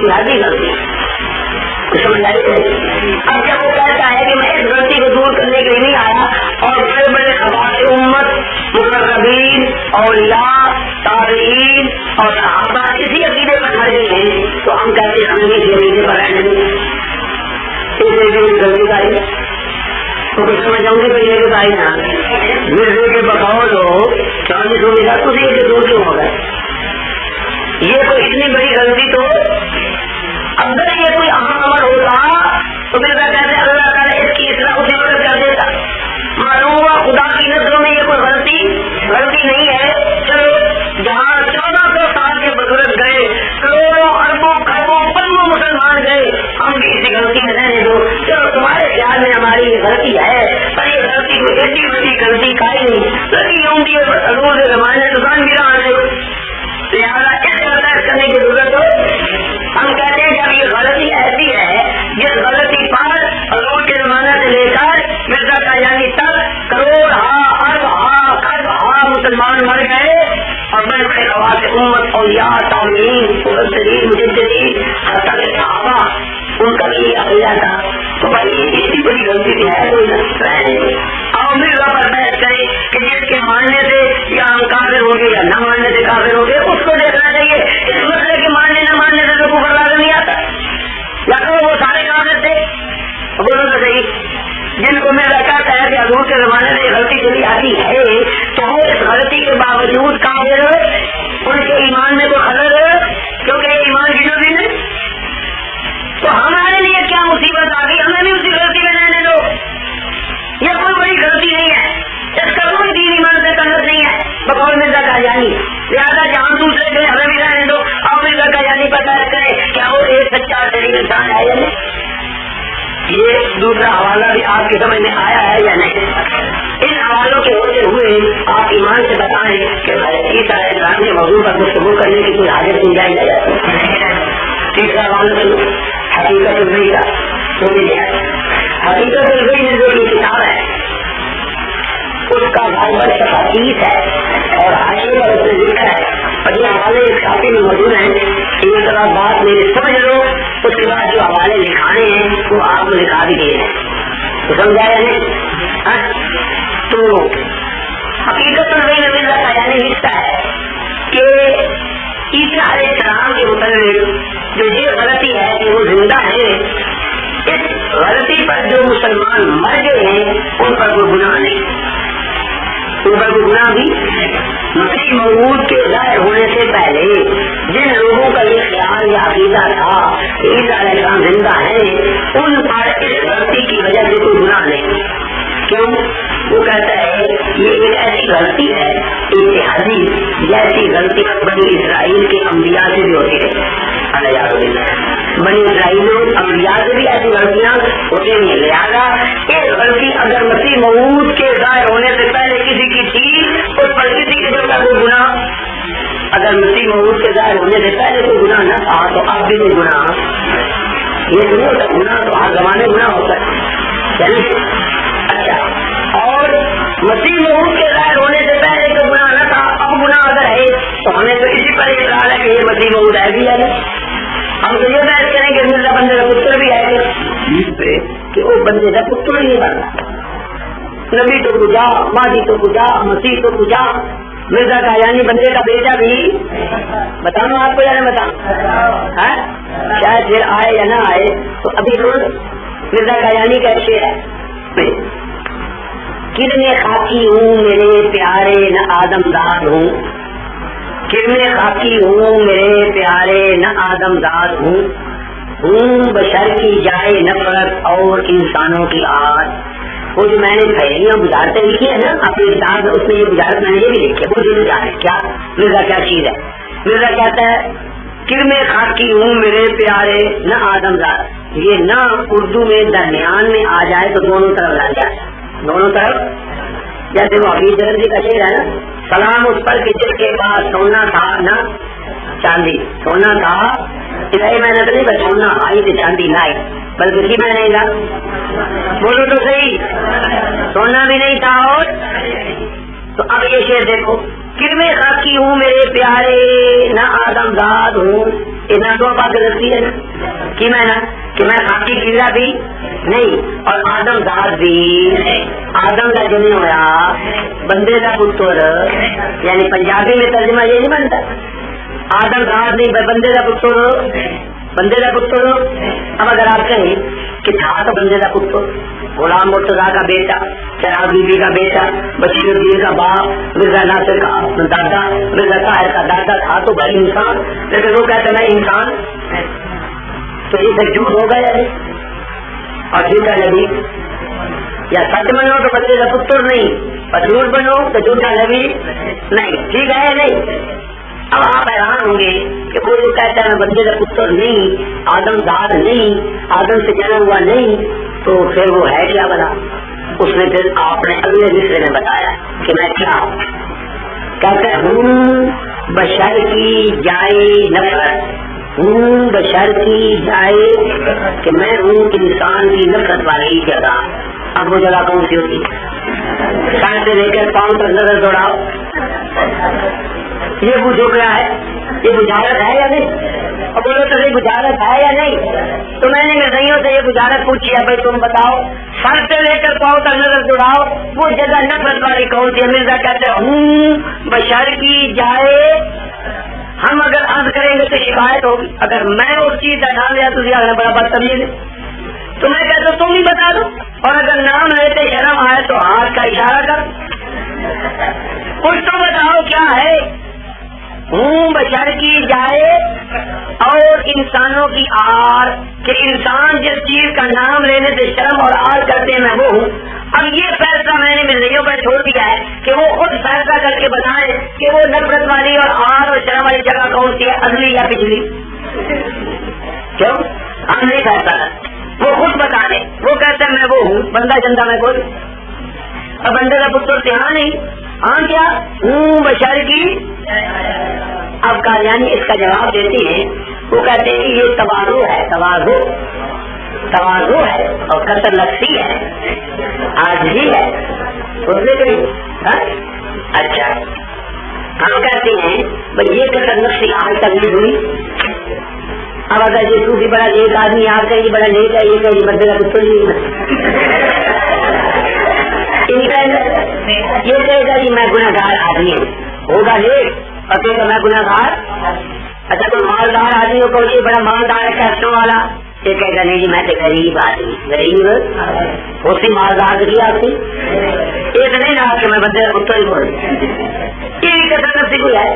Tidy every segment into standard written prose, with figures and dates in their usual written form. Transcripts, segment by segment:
اتحادی غلطی سمجھ آئی. اب جب وہ کہتا ہے کہ میں اس غلطی کو دور کرنے کے لیے نہیں آیا اور بڑے بڑے خواص امت مقربین اولیاء تابعین اور صحابہ اسی عقیدے پر کھڑے ہیں تو ہم کہتے ہیں ہم بھی اس عقیدے پر رہنے دیں. غلطی آئی تو کچھ سمجھ جاؤں گی تو یہ آئی نا مرزے کے بقول ہو 40 ہو گیا تو یہ دور کیوں ہوگا. یہ کوئی اتنی بڑی غلطی تو اگر یہ کوئی اہم عمل ہوتا تو پھر کہتے ہیں اللہ تعالیٰ اس کی اصلاح اسی وقت کر دیتا. معلوم ہوا خدا کی نظروں میں یہ کوئی غلطی نہیں ہے. چلو جہاں 1400 سال کے بزرگ گئے کروڑوں اربوں کروڑوں پنوں مسلمان گئے ہم بھی اسی غلطی میں رہنے دو. چلو تمہارے خیال میں ہماری یہ غلطی ہے پر یہ غلطی کوئی ایسی بڑی غلطی کا ہی نہیں لگی ہوں گی روز زمانے دکان بھی رہا ہے لہٰذا اس برداشت کرنے کی ضرورت ہو. ہم کہتے ہیں جب یہ غلطی ایسی ہے جس غلطی پر روز کے زمانے سے لے کر مرزا قادیانی تک کروڑ ارب مسلمان مر گئے اور بڑے بڑے خواص امت اولیاء تابعین مفسرین مجددین حتی کہ صحابہ ان کا بھی عقیدہ تھا تو بھائی اتنی بڑی غلطی بھی ہے کوئی نہ اور مرزا پر بحث کرے کہ جس کے ماننے سے یا ہم کافر ہوں گے یا نہ ماننے سے کافر ہوں گے اس کو دیکھنا چاہیے. اس مسئلے کے ماننے نہ ماننے سے تو کفر لازم نہیں آتا یا تو وہ سارے کافر تھے بولو تو صحیح. جن کو میرا کہتا ہے کہ حضور کے زمانے میں غلطی چلی آتی ہے تو وہ اس غلطی کے باوجود کافر ان کے ایمان میں تو خلل ہے کیونکہ ایمان جنوبی میں تو ہمارے لیے کیا مصیبت آ گئی ہمیں بھی اسی غلطی میں رہنے دو. یہ کوئی بڑی غلطی نہیں ہے اس کا کوئی دین ایمان سے تعلق نہیں ہے بقول مرزا قادیانی. لہٰذا جہاں دوسرے گئے ہمیں بھی رہنے دو اور مرزا قادیانی پر بحث کرے کیا وہ ایک سچا شریف انسان ہے یا نہیں. یہ دوسرا حوالہ بھی آپ کی سمجھ میں آیا ہے یا نہیں. ان حوالوں کے ہوتے ہوئے آپ ایمان سے بتائیں کہ عیسیٰ علیہ السلام کے موضوع پر گفتگو کرنے کی کوئی حاجت نہیں جائے گا. تیسرا حوالہ حقیقت البیہ حقیقت البیہ جو کی کتاب ہے اس کا بھائی شفاعیت ہے اور حاشیے پر اس نے لکھا ہے اور یہ حوالے اس کافی میں موجود ہیں. یہ طرح بات میری سمجھ لو اس کے بعد جو حوالے لکھانے ہیں وہ آپ کو لکھا بھی دیے ہیں تو سمجھایا نہیں. تو حقیقت البیہ مرزا قادیانی لکھتا ہے کہ عیسیٰ علیہ السلام کے متعلق جو یہ غلطی ہے کہ وہ زندہ ہے اس غلطی پر جو مسلمان مر گئے ہیں ان پر کوئی گناہ نہیں. ان پر کوئی گناہ بھی مسیح موعود کے ظاہر ہونے سے پہلے جن لوگوں کا یہ خیال یا عقیدہ تھا کہ عیسیٰ علیہ السلام زندہ ہیں ان پر اس غلطی کی وجہ سے کوئی گناہ نہیں. کیوں؟ وہ کہتا ہے یہ ایک ایسی غلطی ہے اتحادی جیسی غلطی بنی اسرائیل کے انبیاء سے بھی ہوتی ہے. بنی اسرائیل انبیاء سے بھی ایسی غلطیاں ہوتی ہیں. لہٰذا ایک غلطی اگر مسیح موعود کے ظاہر ہونے سے پہلے کسی کی تھی اس پر کسی قسم کا کوئی گناہ اگر مسیح موعود کے ظاہر ہونے سے پہلے کوئی گناہ نہ تھا تو اب بھی کوئی گناہ یہ نہیں ہوتا. گناہ تو ہر زمانے گناہ ہوتا ہے. چلیے اچھا اور مسیح موعود کے ظاہر ہونے سے پہلے تو گناہ نہ تھا اب گناہ اگر ہے تو ہمیں تو اسی پر اقرار ہے کہ یہ مسیح موعود ہے بھی ہے. ہم تو یہ بحث کریں کہ مرزا بندے کا پتر بھی ہے کہ وہ بندے کا پتر ہی بننا. نبی تو پوجا ماضی تو پوجا مسیح تو پوجا مرزا قادیانی بندے کا بیٹا بھی بتاؤں آپ کو یا نہ بتاؤں شاید پھر آئے یا نہ آئے تو ابھی روز مرزا قادیانی کا شعر ہے کتنے خاکی ہوں میرے پیارے نہ آدم داد ہوں کتنے خاکی ہوں میرے پیارے نہ آدم داد ہوں بشر کی جائے نفرت اور انسانوں کی آج. وہ جو میں نے پہلیاں بجارتیں لکھی ہے نا اپنی کتاب میں اس میں یہ بجارت میں نے یہ بھی لکھی ہے وہ جو جانے کیا مرزا کیا چیز ہے. مرزا کہتا ہے کرم خاکی ہوں میرے پیارے نہ آدم داد. یہ نہ اردو میں درمیان میں آ جائے تو دونوں طرف لگ جائے دونوں طرف. جیسے وہ حبیب جلدی کا شعر ہے نا سلام اس پر کہ جس کے پاس سونا تھا نہ چاندی سونا تھا اسے محنت نہیں بس سونا آئی تو چاندی نہ آئی بلکہ اسی میں نہیں تھا. بولو تو صحیح سونا بھی نہیں تھا. اور تو اب یہ شعر دیکھو کرم خاکی ہوں میرے پیارے نہ آدم داد ہوں اتنا تو بات غلطی ہے نا کہ میں باقی کیڑا بھی نہیں اور آدم ذات بھی آدم کا جو نہیں ہوا بندے کا پتر، یعنی پنجابی میں ترجمہ یہ نہیں بنتا آدم ذات نہیں بندے کا پتر۔ اب اگر آپ کہیں کہ تھا تو بندے کا پتر، غلام مرتضیٰ کا بیٹا، چراغ بی بی کا بیٹا، بشیر الدین کا باپ، مرزا ناصر کا دادا، مرزا طاہر کا دادا تھا تو بھائی انسان، لیکن وہ کہتے ہیں انسان تو یہ سب جھوٹ ہوگا یا نہیں؟ اور جھوٹا نبی یا سچ بنو تو بندے کا پتر نہیں اور جھوٹ بنو تو جھوٹا نبی نہیں، ٹھیک ہے نہیں؟ اب آپ حیران ہوں گے کہ وہ جو کہتا ہے بندے کا پتر نہیں، آدم ذات نہیں، آدم سے جنم ہوا نہیں، تو پھر وہ ہے کیا بنا؟ اس نے پھر آپ نے اگلے مصرے میں بتایا کہ میں کیا کہتے ہوں بشر کی جائے نفرت، ہوں بشر کی جائے کہ میں ہوں انسان کی نفرت والی جگہ۔ اب وہ جگہ کون سی ہوتی ہے؟ سر سے لے کر پاؤں تک نظر دوڑاؤ، یہ پوچھو کیا ہے؟ یہ بجارت ہے یا نہیں؟ اور بولو تو یہ بجارت ہے یا نہیں؟ تو میں نے مرزائیوں سے یہ بجارت پوچھی ہے، بھائی تم بتاؤ سر سے لے کر پاؤں تک نظر دوڑاؤ وہ جگہ نفرت والی کون سی ہے؟ مرزا کہتے ہوں بشر کی جائے، ہم اگر عرض کریں گے تو شکایت ہوگی، اگر میں اس چیز کا نام لیا تو بڑا بدتمیز ہے، تو میں کہتا ہوں تم ہی بتا دو، اور اگر نام لیتے شرم آئے تو ہاتھ کا اشارہ کر، کچھ تو بتاؤ کیا ہے؟ ہوں بشر کی جائے اور انسانوں کی آر، کہ انسان جس چیز کا نام لینے سے شرم اور آر کرتے ہیں میں وہ ہوں۔ اب یہ فیصلہ میں نے مرزائیوں پر چھوڑ دیا ہے کہ وہ خود فیصلہ کر کے بتائیں کہ وہ نفرت والی اور آر اور شرم والی جگہ کون سی ہے، اگلی یا پچھلی؟ کیوں ہم نہیں فیصلہ کرتے، وہ خود بتا دیں، وہ کہتے ہیں میں وہ ہوں، بندہ جندہ میں کوئی، اب بندے کا پتر سے ہاں نہیں، ہاں کیا ہوں بشر کی۔ اب قادیانی اس کا جواب دیتے ہیں، وہ کہتے ہیں کہ یہ تواضع ہے، تواضع ہے اور قتل نفسی ہے، عاجزی ہے، سوچنے کے لیے۔ اچھا ہم کہتے ہیں بھائی یہ قتل نفسی آج تک نہیں ہوئی۔ اب اگر یہ صوفی بڑا نیک آدمی آپ کا یہ بڑا نیک ہے، یہ کہ بندے کا پتر یہ کہے گا کہ میں گناہگار آدمی ہوں، ہوگا نیک اور کہے گا میں گناہگار۔ اچھا تو مالدار آدمی کو یہ بڑا مالدار ہے پیسوں والا، یہ کہے گا نہیں جی میں تو غریب آدمی، غریب اسی مالدار کی آپ کی ایک نہیں نہ کہ میں بندے کا پتر ہی بول، یہ بھی کیسا نفسی کوئی ہے؟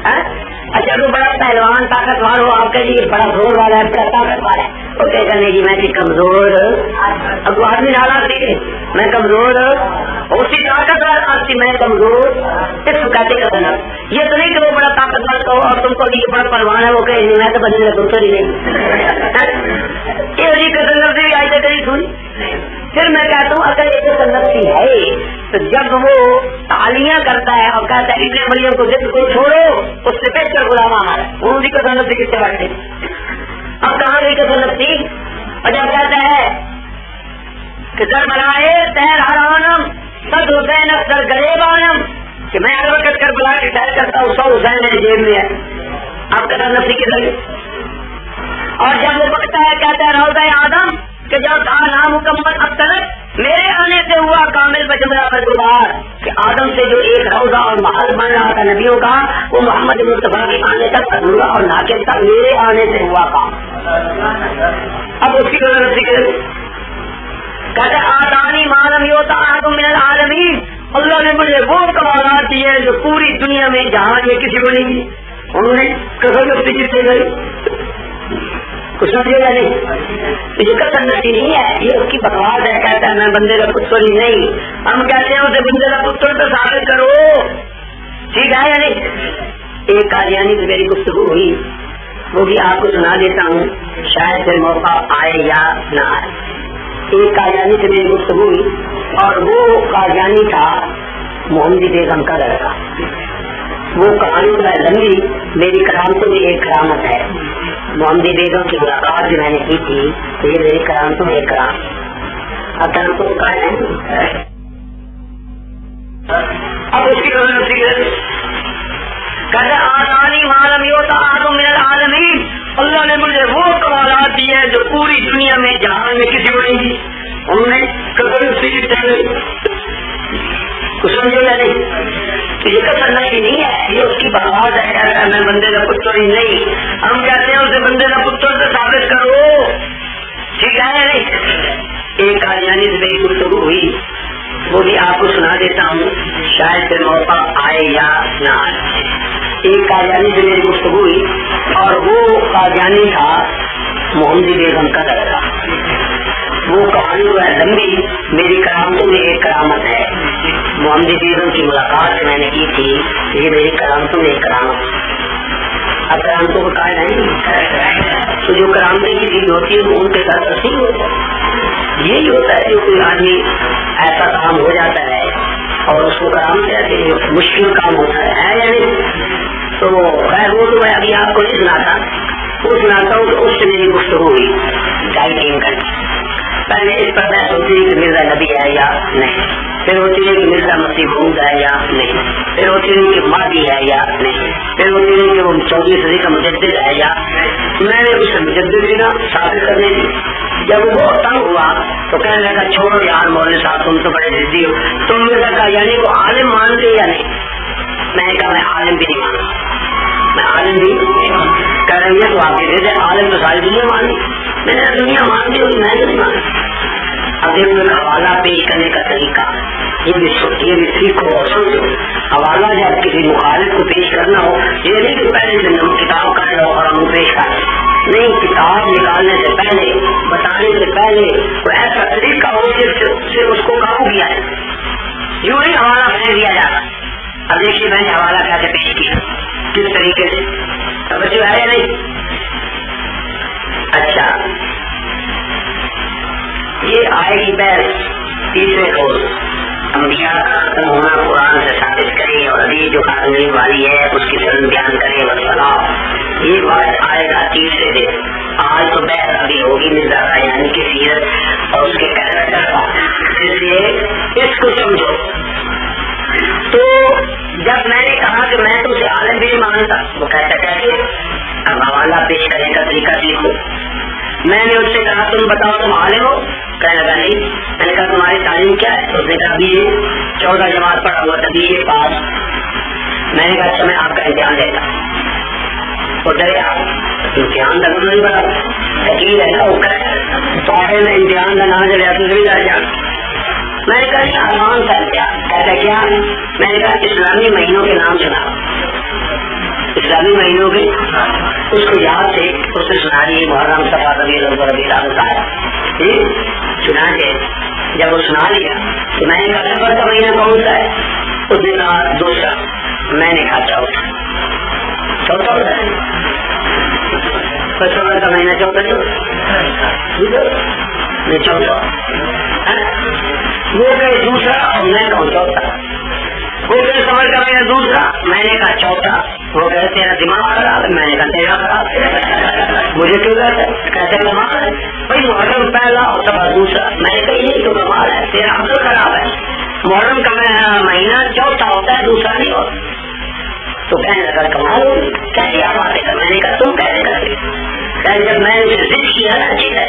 اچھا تو بڑا پہلوان طاقتور ہو آپ کے لیے بڑا زور والا ہے، بڑا طاقتور ہے، وہ کہے گا نہیں جی میں کمزور، اب آدمی نالا سیکھے میں کمزور، اسی طاقتور آدمی میں کمزور، اس کو کہتے کرنا۔ یہ تو نہیں کہ وہ بڑا طاقتور کہو اور تم کو یہ بڑا پہلوان ہے وہ کہے نہیں میں تو بندے کا پتر ہی نہیں، یہ علی قتل نفسی بھی آئی کہیں سنی۔ پھر میں کہتا ہوں اگر یہ قتل نفسی ہے تو جب وہ تالیاں کرتا ہے اور کہتا ہے ابن مریم کو ضد کو چھوڑو اس سے بہتر غلام ہمارا، وہ بھی قتل نفسی کس سے بڑھتے؟ اب کہاں گئی قتل نفسی؟ اور جب کہتا ہے کہ در بلائے تیر حرانم سد حسین اکثر گریبانم، کہ میں ہر وقت کر بلا کے سیر کرتا ہوں، 100 حسین میرے جیب میں ہے، اب قتل نفسی کے ذریعے۔ اور جب وہ بکتا ہے کہتا ہے روضہ آدم کہ جب تھا نامکمل اب تک میرے آنے سے ہوا کامل بجملہ بدگار، کہ آدم سے جو ایک روضہ اور محل بن رہا تھا نبیوں کا وہ محمد مصطفیٰ کے آنے تک ادھورا اور ناقص تھا، میرے آنے سے ہوا کام۔ اب اس کی ضرورت کہتے آدانی معلوم یوتا آدم من العالمین، اللہ نے مجھے وہ کمالات دیے جو پوری دنیا میں جہاں یہ کسی کو نہیں، انہوں نے قسم نفسی جیتے گئے، کچھ سمجھے گا نہیں، یہ قسم نفسی نہیں ہے، یہ اس کی بکواس ہے، کہتا ہے میں بندے کا پتر ہی نہیں، ہم کہتے ہیں اسے بندے کا پتر تو ثابت کرو، ٹھیک ہے یا نہیں؟ ایک قادیانی سے میری گفتگو ہوئی، وہ بھی آپ کو سنا دیتا ہوں، شاید پھر موقع آئے یا نہ آئے۔ ایک قادیانی سے میری گفتگو ہوئی اور وہ قادیانی تھا محمدی بیگم کا لڑکا، وہ کہانی میں لمبی، میری کرامتوں میں ایک کرامت ہے، محمدی بیگم کی ملاقات جو میں نے کی تھی تو یہ میری کرامتوں میں ایک کرام، اب کرامتوں کا ہے، اب اس کی کہتے آسانی معلوم ہوتا آدم من العالمین، اللہ نے مجھے وہ کمالات دیے ہیں جو پوری دنیا میں جہان میں کسی کو نہیں دی. ہم نے کبھی کچھ سمجھو یا نہیں؟ یہ کسر نشی نہیں ہے، یہ اس کی بغاوت ہے. میں بندے کا پتر ہی نہیں، ہم کہتے ہیں اسے بندے کا پتر سے ثابت کرو. ٹھیک ہے نہیں؟ ایک قادیانی سے میری گفتگو ہوئی، وہ بھی آپ کو سنا دیتا ہوں، شاید پھر موقع آئے یا نہ آئے. ایک قادیانی سے میری گفتگو ہوئی اور وہ قادیانی تھا محمدی بیگم کا لڑکا. وہ کہانی جو ہے لمبی، میری کرامتوں میں ایک کرامت ہے. محمدی بیگم کی ملاقات میں نے کی تھی، یہ میری کرامتوں میں ایک کرامت. اب کرامتوں کو کہا نہیں تو جو کرامتیں کی چیز ہوتی ہے وہ ان کے ساتھ تصویر ہوتا ہے. یہی ہوتا ہے جو کوئی آدمی ایسا کام ہو جاتا ہے اور اس کو کرامت کہتے ہیں، مشکل کام ہوتا ہے یا نہیں. تو خیر وہ تو میں ابھی آپ کو نہیں سناتا، وہ سناتا ہوں. تو اس سے میری گفتگو ہوئی 2.5-3 گھنٹے. پہلے اس پر بحث ہوتی ہے کہ مرزا نبی ہے یا نہیں، پھر ہوتی ہے کہ مرزا مسیح موعود ہے یا نہیں، پھر ہوتی ہے کہ مہدی ہے یا نہیں، پھر ہوتی ہے کہ وہ 14ویں صدی کا مجدد ہے یا. میں نے اس مجدد کی نا ثابت کرنے دی. جب وہ بہت تنگ ہوا تو کہنے لگا چھوڑو یار مولوی صاحب تم تو بڑے ضدی ہو. تم نے کہا یعنی وہ عالم مانتے یا نہیں؟ میں نے کہا میں عالم بھی نہیں مانتا، میں عالم بھی کہہ رہی ہے تو آپ کے دے عالم تو ساری دنیا مانی. میں نے دنیا مانتی ہوئی میں تو نہیں مانتا. اب دیکھو حوالہ پیش کرنے کا طریقہ یہ بھی سیکھو اور سمجھو. حوالہ جب کسی مخالف کو پیش کرنا ہو، یہ نہیں کہ پہلے سے کتاب کر لو اور ہم پیش کر نہیں. کتاب نکالنے سے پہلے، بتانے سے پہلے کوئی ایسا طریقہ ہو جس سے اس کو قابو کیا ہے. یوں ہی حوالہ پھینک دیا جاتا. اب دیکھیے میں نے حوالہ کیسے پیش کیا، کس طریقے سے. توجہ ہے یا نہیں؟ اچھا یہ آئے گی بحث تیسرے روز انبیاء کا ختم ہونا قرآن سے ثابت کرے اور ابھی جو خاتمین والی ہے اس کی سن بیان کرے. وسلام یہ بات آئے گا تیسرے دن. آج تو بحث ابھی ہوگی مرزا قادیانی کی سیرت اور اس کے کیریکٹر کا، اس لیے اس کو سمجھو. تو جب میں نے کہا کہ میں تم سے عالم بھی نہیں مانتا، وہ کہتا کیسے؟ اب حوالہ پیش کرنے کا طریقہ سیکھو. میں نے اس سے کہا تم بتاؤ تم عالم ہو؟ کہنے لگا نہیں. میں نے کہا تمہاری تعلیم کیا ہے؟ اس نے کہا BA 14 جماعت پڑھا ہوا تھا، BA پاس. میں نے کہا اچھا میں آپ کا امتحان دیتا ہوں. وہ ڈرے آپ امتحان کا نہیں پڑا یقین ہے نا وہ پڑھے میں امتحان کا نام چلے آپ نہیں ڈر جا. میں نے کہا آسان تھا امتحان. کہتا کیا؟ میں نے کہا اسلامی مہینوں کے نام سنا. اسلامی مہینوں کے اس کو یاد تھے، اس نے سنا دی محرم صفا ربیع الاول ربیع الاخر. چنانچہ جب وہ سنا لیا تو میں نے کہا سفر کا مہینہ کون سا ہے؟ اس نے کہا دوسرا. میں نے کہا چوتھا. چوتھا ہوتا ہے سفر کا مہینہ چوتھا میں چوتھا. وہ کہ دوسرا اور میں کہوں چوتھا. وہ کہ سفر کا مہینہ دوسرا، میں نے کہا چوتھا. وہ کہتے تیرا دماغ خراب ہے. میں نے کہا تیرا خراب ہے. مجھے کیوں کہتے کمال ہے بھائی محرم پہلا اور سفر دوسرا. میں نے کہا یہ تو کمال ہے، تیرا عقل خراب ہے. محرم کا مہینہ چوتھا ہوتا ہے، دوسرا نہیں ہوتا. تو کہنے لگا کمال ہوگی کیسی آپ باتیں کر. میں نے کہا تم کیسے کرتے؟ جب میں نے اسے ضد کیا نا ٹھیک ہے،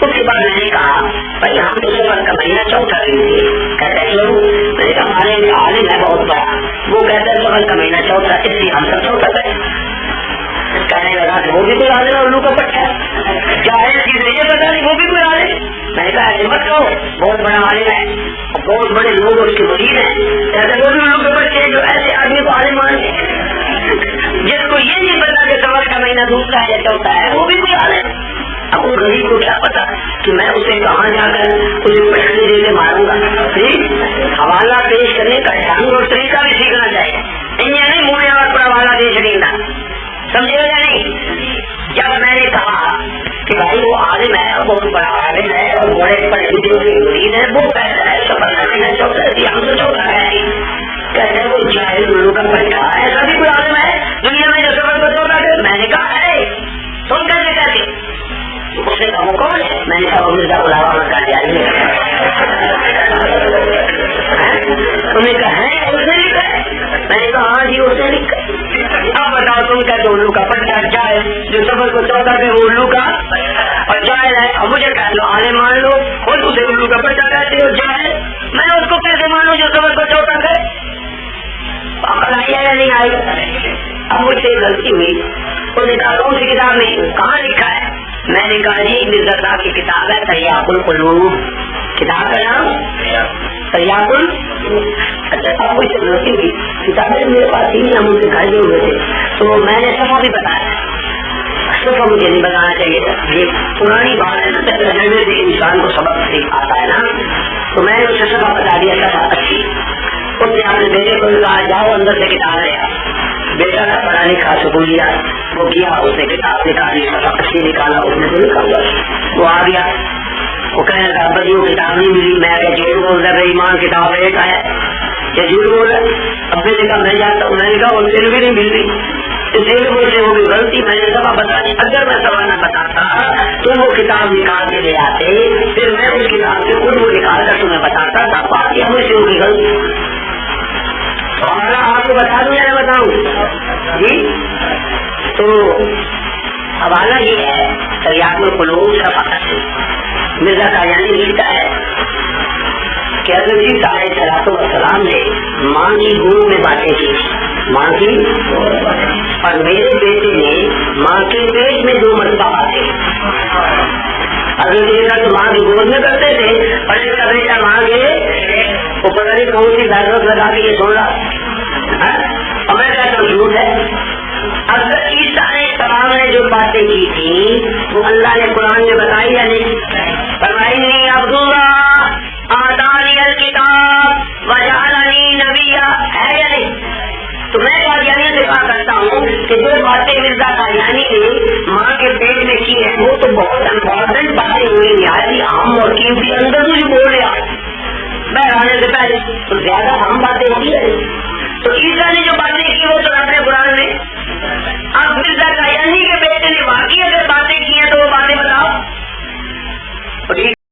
اس کے بعد میں نے کہا بھائی ہم تو سفر کا مہینہ چوتھا لیتے. کہتے کیوں؟ میں نے کہا ہمارے عالم ہے بہت بڑا، وہ کہتا ہے سفر کا مہینہ چوتھا، اس لیے ہم سب چوتھا کریں. کہنے لگا کہ وہ بھی کوئی عالم ہے الو کا پٹا ہے، چاہے اس کی ذریعے پتا نہیں وہ بھی کوئی عالم. میں نے کہا ایسے مت کہو، بہت بڑا عالم ہے، بہت بڑے لوگ اس کے مرید ہیں. کہتے وہ بھی الو کے بچے ہیں جو ایسے آدمی کو عالم مانتے ہیں جس کو یہ نہیں پتا کہ سفر کا مہینہ دوسرا ہے یا چوتھا ہے، وہ بھی کوئی عالم. اب وہ غریب کو کیا پتا کہ میں اسے کہاں جا کر اسے پٹنے دے کے ماروں گا. حوالہ پیش کرنے کا ڈھنگ اور طریقہ بھی سیکھنا چاہیے. نہیں منہ اور پر حوالہ دے چڑھنا، سمجھے یا نہیں؟ جب میں نے کہا کہ بھائی وہ عالم ہے اور بہت بڑا عالم ہے اور بڑے بڑے مرید ہے، وہ کہتا ہے سفر کا مہینہ چوتھا ہے، ہم تو چوتھا ہے. کہتے ہیں وہ جاہل لوگوں کا پٹا ہے، ایسا بھی کوئی عالم ہے دنیا میں جو سفر کو چوتھا ہے؟ میں نے کہا ہے تم کیسے کہتے؟ اس نے کہا وہ کون ہے؟ میں نے کہا وہ مرزا غلام احمد قادیانی ہے. تم نے کہا ہے اس نے لکھا ہے؟ میں نے کہا ہاں جی اسے لکھا. اب بتاؤ تم کہتے ہو الو کا پٹا جائے جو سفر کو 14 پہ وہ الو کا اور جائے ہے. اور مجھے کہہ لو آنے مان لو اور تجھے الو کا پٹا کہتے ہو جائے, میں اس کو کیسے مانوں جو سفر کو 14 ہے؟ عقل آئی ہے یا نہیں آئی؟ اب مجھ سے غلطی ہوئی. اس نے کہا کون سی کتاب میں کہاں لکھا ہے؟ میں نے کہا جی مرزا صاحب کی کتاب ہے تریاق القلوب. کتاب کا نام تریاق ال. اچھا اب مجھ سے غلطی ہوئی, کتابیں میرے پاس ہی ہم ان سے گھر جو ہوئے تھے تو میں نے صفحہ بھی بتایا. صفحہ مجھے نہیں بتانا چاہیے تھا, یہ پرانی بات ہے نا, تجربے سے انسان کو سبق آتا ہے نا, تو میں نے اسے صفحہ بتا دیا صفحہ اچھی. اس نے اپنے بیٹے کو کہا جاؤ اندر سے کتاب لے آ. بیٹا کا پڑھا لکھا سکولیا وہ کیا, اس نے کتاب نکالی صفحہ اچھی نکالا, اس نے تو نکالا وہ آ گیا. وہ کہنے لگا بھائی وہ کتاب نہیں ملی. میں کہ جھوٹ بول رہا ہے ایمان کتاب ایک ہے یا جھوٹ بول رہا ہے. اب میں نے کہا میں جانتا ہوں. میں نے کہا ان سے بھی نہیں مل رہی, اس لیے مجھ سے ہوگی غلطی. میں نے سبا بتا دی. اگر میں سبا نہ بتاتا تو وہ کتاب نکال کے لے آتے, پھر میں اس کتاب سے خود وہ نکال کر تمہیں بتاتا تھا. بات یہ مجھ سے ہوگی غلطی. آپ کو بتا دوں یا نہ بتاؤں جی؟ تو حوالہ یہ ہے تریاق القلوب صفحہ 80. مرزا قادیانی لکھتا ہے کہ حضرت عیسیٰ علیہ السلام نے ماں کی گود میں باتیں کی, ماں کی, اور میرے بیٹے نے ماں کے پیٹ میں 2 مرتبہ باتیں. حضرت عیسیٰ تو ماں کی گود میں کرتے تھے اور اس کا بیٹا ماں کے وہ پتہ نہیں کون سی ضرورت لگا کے یہ سن رہا, اور میں کہتا ہوں جھوٹ ہے. حضرت عیسیٰ علیہ السلام نے جو باتیں کی تھی وہ اللہ نے قرآن میں بتائی یا نہیں؟ فرمائی عبد اللہ آتانی الکتاب وجعلنی نبیا, ہے یا نہیں؟ تو میں قادیانی سے کہا کرتا ہوں کہ جو باتیں مرزا قادیانی نے ماں کے پیٹ میں کی ہیں وہ تو بہت امپورٹنٹ باتیں ہوئی, نہایت عام اور قیمتی. اندر مجھے بول رہا میں آنے سے پہلے تو زیادہ اہم باتیں ہوتی ہے.